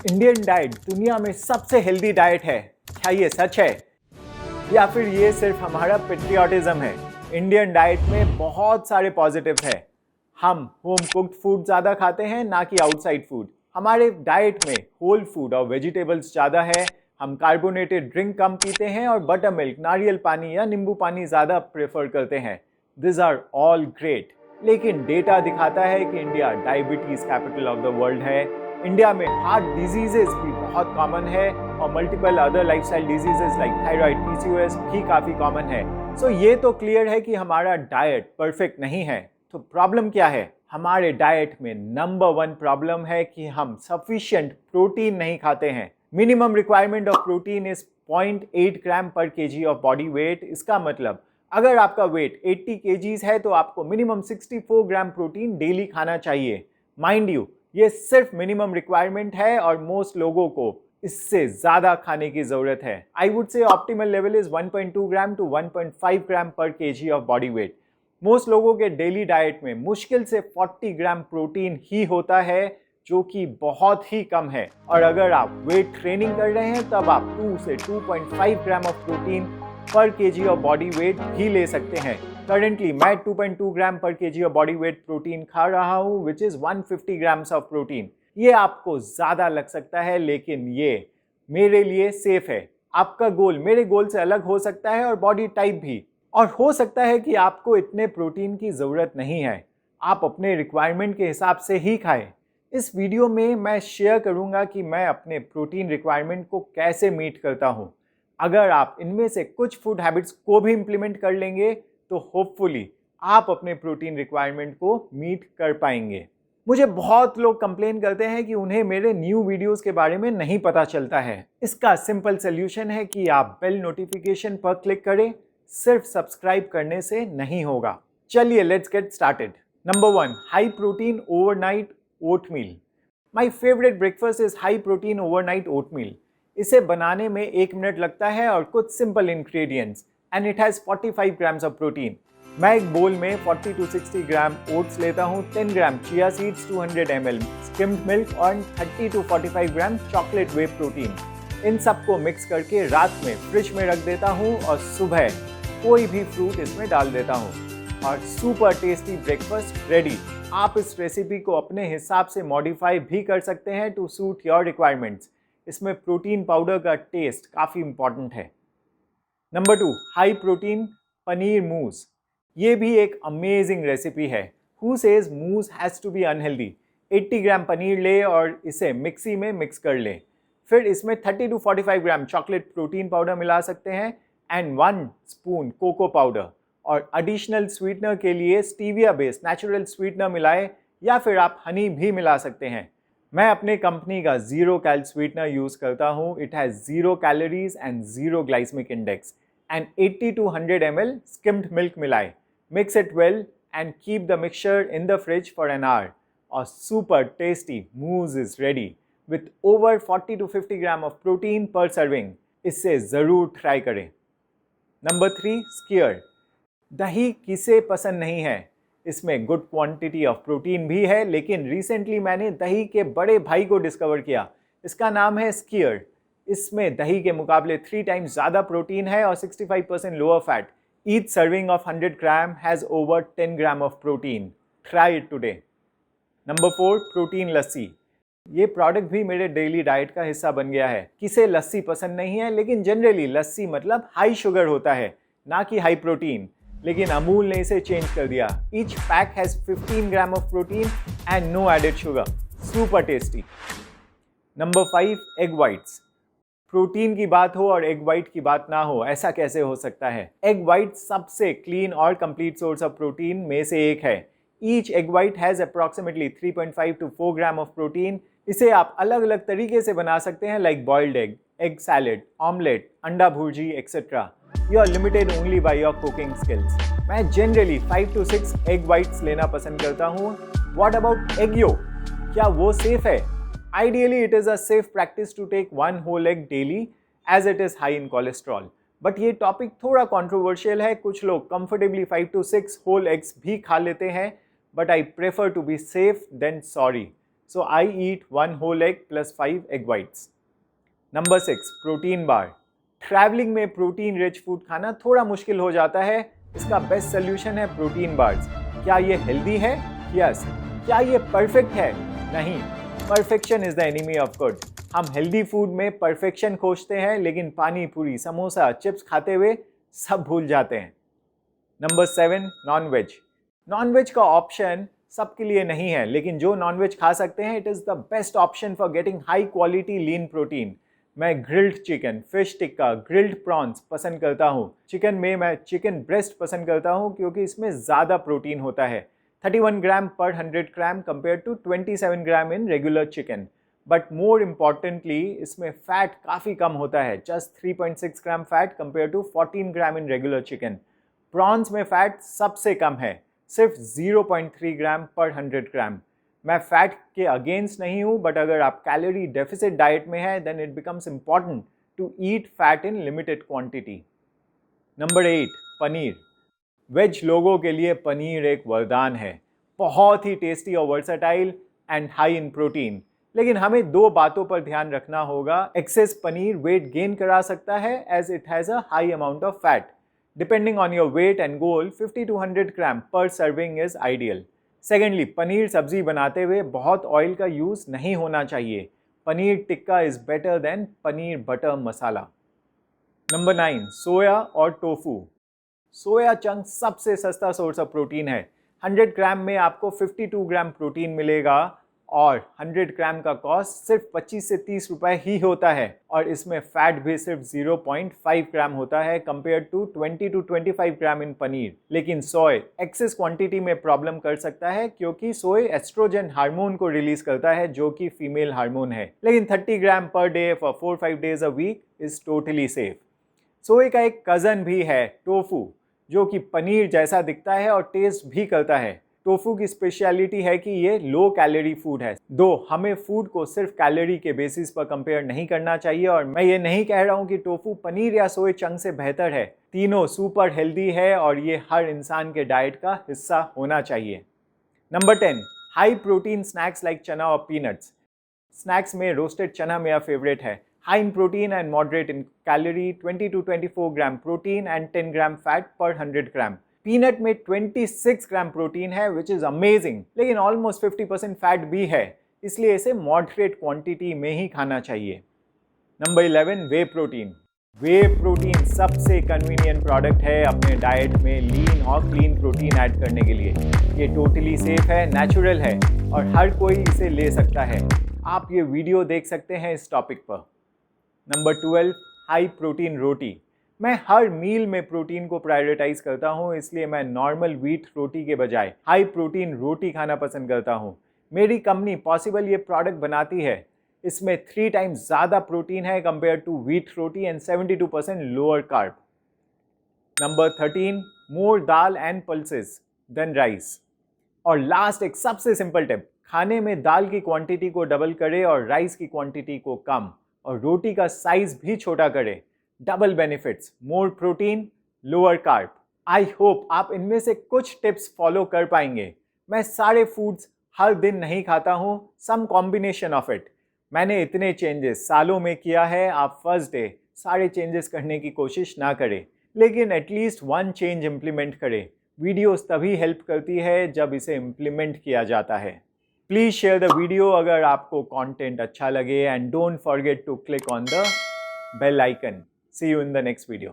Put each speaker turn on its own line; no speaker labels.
Indian diet दुनिया में सबसे हेल्दी डाइट है। क्या ये सच है या फिर ये सिर्फ हमारा पेट्रियाटिज्म है? इंडियन डाइट में बहुत सारे पॉजिटिव है। हम होम कुक्ड फूड ज़्यादा खाते हैं ना कि आउटसाइड फूड। हमारे डाइट में होल फूड और वेजिटेबल्स ज़्यादा है। हम कार्बोनेटेड ड्रिंक कम पीते हैं और बटर मिल्क, नारियल पानी या नींबू पानी ज़्यादा प्रेफर करते हैं। दिस आर ऑल ग्रेट, लेकिन डेटा दिखाता है कि India diabetes capital of the world है। इंडिया में हार्ट डिजीजेस भी बहुत कॉमन है और multiple other lifestyle diseases like thyroid, PCOS भी काफ़ी कॉमन है। सो ये तो क्लियर है कि हमारा डाइट परफेक्ट नहीं है। तो प्रॉब्लम क्या है? हमारे डाइट में नंबर 1 प्रॉब्लम है कि हम सफिशिएंट प्रोटीन नहीं खाते हैं। Minimum requirement of protein is 0.8 gram per KG of body wait. इसका मतलब अगर आपका वेट 80 केजीज है तो आपको मिनिमम 64 ग्राम प्रोटीन डेली खाना चाहिए। माइंड यू, ये सिर्फ मिनिमम रिक्वायरमेंट है और मोस्ट लोगों को इससे ज़्यादा खाने की ज़रूरत है। I would say optimal level is 1.2 gram to 1.5 gram per KG of body weight. Most लोगों के डेली डाइट में मुश्किल से 40 ग्राम प्रोटीन ही होता है, जो कि बहुत ही कम है। और अगर आप वेट ट्रेनिंग कर रहे हैं तब आप 2 से 2.5 ग्राम ऑफ प्रोटीन पर केजी ऑफ बॉडी वेट भी ले सकते हैं। करेंटली मैं 2.2 ग्राम per KG of body wait protein खा रहा हूँ, which is 150 grams of protein. ये आपको ज़्यादा लग सकता है, लेकिन ये मेरे लिए सेफ है। आपका गोल मेरे गोल से अलग हो सकता है और बॉडी टाइप भी, और हो सकता है कि आपको इतने प्रोटीन की ज़रूरत नहीं है। आप अपने रिक्वायरमेंट के हिसाब से ही खाएं। इस वीडियो में मैं शेयर करूंगा कि मैं अपने प्रोटीन रिक्वायरमेंट को कैसे मीट करता हूं। अगर आप इनमें से कुछ फूड हैबिट्स को भी इम्प्लीमेंट कर लेंगे तो होपफुली आप अपने प्रोटीन रिक्वायरमेंट को मीट कर पाएंगे। मुझे बहुत लोग कंप्लेन करते हैं कि उन्हें मेरे न्यू वीडियोस के बारे में नहीं पता चलता है। इसका सिंपल सोल्यूशन है कि आप बेल नोटिफिकेशन पर क्लिक करें। सिर्फ सब्सक्राइब करने से नहीं होगा। चलिए let's get started. Number 1, high protein overnight oatmeal. My favourite breakfast is high protein overnight oatmeal. इसे बनाने में 1 मिनट लगता है और कुछ simple ingredients, and it has 45 grams of protein. मैं एक बोल में 40 to 60 ग्राम ओट्स लेता हूँ, 10 gram chia seeds, 200 ml skimmed milk और 30 to 45 gram chocolate whey protein. इन सबको मिक्स करके रात में फ्रिज में रख देता हूँ और सुबह कोई भी फ्रूट इसमें डाल देता हूँ और सुपर टेस्टी ब्रेकफास्ट रेडी। आप इस रेसिपी को अपने हिसाब से मॉडिफाई भी कर सकते हैं टू सूट योर रिक्वायरमेंट्स। इसमें प्रोटीन पाउडर का टेस्ट काफ़ी इंपॉर्टेंट है। Number 2, high protein paneer mousse. ये भी एक अमेजिंग रेसिपी है। Who says mousse has to be unhealthy? 80 gram paneer ले और इसे मिक्सी में मिक्स कर ले। फिर इसमें 30 to 45 gram chocolate protein powder मिला सकते हैं एंड 1 स्पून कोको पाउडर, और एडिशनल स्वीटनर के लिए स्टीविया बेस्ड नेचुरल स्वीटनर मिलाएं या फिर आप हनी भी मिला सकते हैं। मैं अपने कंपनी का 0 कैल स्वीटनर यूज़ करता हूँ। It has 0 calories and 0 glycaemic index and 80 to 100 ml skimmed milk मिलाएं। Mix it well and keep the mixture in the fridge for an hour. और super tasty mousse is ready with over 40 to 50 gram of protein per serving. इससे ज़रूर try करें। Number 3, skier. दही किसे पसंद नहीं है? इसमें गुड क्वांटिटी ऑफ प्रोटीन भी है, लेकिन रिसेंटली मैंने दही के बड़े भाई को डिस्कवर किया। इसका नाम है स्कीयर। इसमें दही के मुकाबले 3 टाइम्स ज़्यादा प्रोटीन है और 65% lower fat. Each serving of 100 gram has over 10 gram of protein. Try it today. Number 4, protein लस्सी। ये प्रोडक्ट भी मेरे डेली डाइट का हिस्सा बन गया है। किसे लस्सी पसंद नहीं है, लेकिन जनरली लस्सी मतलब हाई शुगर होता है, ना कि हाई प्रोटीन। लेकिन अमूल ने इसे चेंज कर दिया। Each pack has 15 gram of protein and no added sugar. Super tasty. Number 5, egg whites. Protein की बात हो और एग वाइट की बात ना हो, ऐसा कैसे हो सकता है? एग वाइट सबसे क्लीन और कंप्लीट सोर्स ऑफ प्रोटीन में से एक है। Each egg white has approximately 3.5 to 4 gram of protein. इसे आप अलग अलग तरीके से बना सकते हैं, like boiled egg, egg salad, omelette, अंडा भुर्जी etcetera. You are limited only by your cooking skills. मैं जनरली 5 to 6 एग वाइट्स लेना पसंद करता हूँ। What about egg yolk? क्या वो सेफ है? Ideally, it is a safe practice to take 1 whole egg daily as it is high in cholesterol. But ये topic थोड़ा controversial है। कुछ लोग comfortably 5 to 6 whole eggs भी खा लेते हैं, but I prefer to be safe than sorry. So I eat 1 whole egg plus 5 egg whites. Number 6, protein bar. Travelling में प्रोटीन रिच फूड खाना थोड़ा मुश्किल हो जाता है। इसका बेस्ट सोल्यूशन है प्रोटीन बार्स। क्या ये हेल्दी है? यस। क्या ये परफेक्ट है? नहीं। Perfection is the enemy of good. हम हेल्दी फूड में परफेक्शन खोजते हैं, लेकिन पानी पूरी, समोसा, चिप्स खाते हुए सब भूल जाते हैं। Number 7, non-veg. नॉन-वेज का ऑप्शन सबके लिए नहीं है, लेकिन जो नॉन-वेज खा सकते हैं, it is the best option for getting high quality lean protein. मैं grilled chicken, fish tikka, grilled prawns पसंद करता हूँ। चिकन में मैं चिकन ब्रेस्ट पसंद करता हूँ क्योंकि इसमें ज़्यादा प्रोटीन होता है, 31 ग्राम पर 100 gram compare to 27 gram in regular chicken. But more importantly इसमें फैट काफ़ी कम होता है, just 3.6 gram fat compare to 14 gram in regular chicken. Prawns में फैट सबसे कम है, सिर्फ 0.3 ग्राम पर 100 ग्राम। मैं फैट के अगेंस्ट नहीं हूँ, बट अगर आप कैलोरी डेफिसिट डाइट में है, then it becomes important to eat fat in limited quantity. Number 8, paneer. Veg लोगों के लिए पनीर एक वरदान है, बहुत ही टेस्टी और versatile and high in protein. लेकिन हमें दो बातों पर ध्यान रखना होगा। एक्सेस पनीर वेट गेन करा सकता है as it has a high amount of fat. Depending on your weight and goal, 50 to 100 gram per serving is ideal. Secondly, paneer सब्जी बनाते हुए बहुत ऑयल का यूज़ नहीं होना चाहिए। Paneer tikka is better than paneer butter masala. Number 9, सोया और टोफू। सोया चंक सबसे सस्ता सोर्स ऑफ प्रोटीन है। 100 ग्राम में आपको 52 ग्राम प्रोटीन मिलेगा और 100 ग्राम का कॉस्ट सिर्फ 25 से 30 रुपए ही होता है, और इसमें फैट भी सिर्फ 0.5 ग्राम होता है कंपेयर टू 20 to 25 ग्राम इन पनीर। लेकिन सोय एक्सेस क्वांटिटी में प्रॉब्लम कर सकता है क्योंकि सोय एस्ट्रोजन हार्मोन को रिलीज करता है, जो कि फीमेल हार्मोन है। लेकिन 30 gram per day for 4-5 days a week is totally safe. Soy का एक कज़न भी है, टोफू, जो कि पनीर जैसा दिखता है और टेस्ट भी करता है। टोफू की स्पेशलिटी है कि ये लो कैलोरी फूड है। दो हमें फूड को सिर्फ कैलोरी के बेसिस पर कंपेयर नहीं करना चाहिए, और मैं ये नहीं कह रहा हूँ कि टोफू पनीर या सोया चंक से बेहतर है। तीनों सुपर हेल्दी है और ये हर इंसान के डाइट का हिस्सा होना चाहिए। Number 10, high protein snacks like चना और पीनट्स। स्नैक्स में रोस्टेड चना मेरा फेवरेट है। High in protein and moderate in calorie, 20 to 24 gram protein and 10 gram fat पर 100 ग्राम। पीनट में 26 ग्राम प्रोटीन है, विच इज़ अमेजिंग, लेकिन ऑलमोस्ट 50% फैट भी है, इसलिए इसे मॉडरेट क्वांटिटी में ही खाना चाहिए। नंबर 11, वे प्रोटीन। वे प्रोटीन सबसे कन्वीनियंट प्रोडक्ट है अपने डाइट में लीन और क्लीन प्रोटीन ऐड करने के लिए। ये टोटली सेफ है, नेचुरल है और हर कोई इसे ले सकता है। आप ये वीडियो देख सकते हैं इस टॉपिक पर। नंबर 12, हाई प्रोटीन रोटी। मैं हर मील में प्रोटीन को प्रायोरिटाइज करता हूँ, इसलिए मैं नॉर्मल व्हीट रोटी के बजाय हाई प्रोटीन रोटी खाना पसंद करता हूँ। मेरी कंपनी पॉसिबल ये प्रोडक्ट बनाती है। इसमें 3 टाइम्स ज़्यादा प्रोटीन है compare to wheat roti and 72% lower carb. Number 13, more dal and pulses than rice. और लास्ट एक सबसे सिंपल टिप, खाने में दाल की क्वांटिटी को डबल करे और राइस की क्वांटिटी को कम, और रोटी का साइज भी छोटा करे। Double benefits, more protein, lower carb. I hope आप इनमें से कुछ टिप्स फॉलो कर पाएंगे। मैं सारे फूड्स हर दिन नहीं खाता हूँ, सम कॉम्बिनेशन ऑफ इट। मैंने इतने चेंजेस सालों में किया है, आप फर्स्ट डे सारे चेंजेस करने की कोशिश ना करें, लेकिन एटलीस्ट 1 चेंज इम्प्लीमेंट करें। वीडियोस तभी हेल्प करती है जब इसे इम्प्लीमेंट किया जाता है। प्लीज़ शेयर द वीडियो अगर आपको कंटेंट अच्छा लगे, and don't forget to click on the bell icon. See you in the next video.